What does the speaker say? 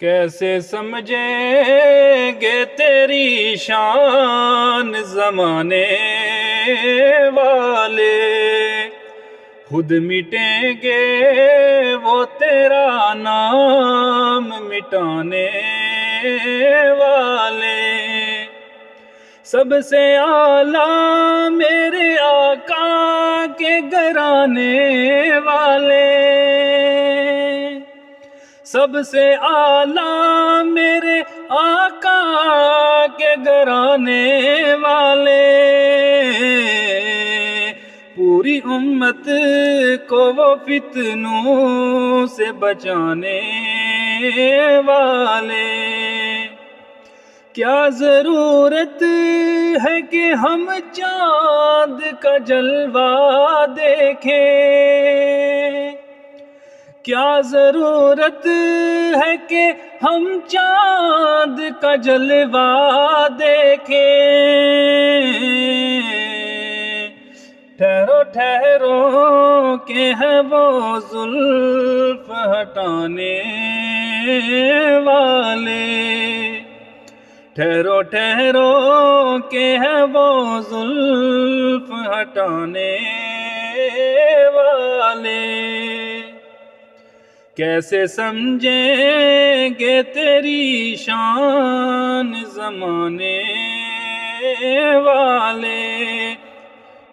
کیسے سمجھیں گے تیری شان زمانے والے، خود مٹیں گے وہ تیرا نام مٹانے والے۔ سب سے اعلیٰ میرے آقا کے گھرانے والے، سب سے اعلیٰ میرے آقا کے گھرانے والے، پوری امت کو وہ فتنوں سے بچانے والے۔ کیا ضرورت ہے کہ ہم چاند کا جلوہ دیکھیں، کیا ضرورت ہے کہ ہم چاند کا جلوہ دیکھیں، ٹھہرو ٹھہرو کہ ہے وہ زلف ہٹانے والے، ٹھہرو ٹھہرو کہ ہے وہ زلف ہٹانے والے۔ کیسے سمجھیں گے تیری شان زمانے والے،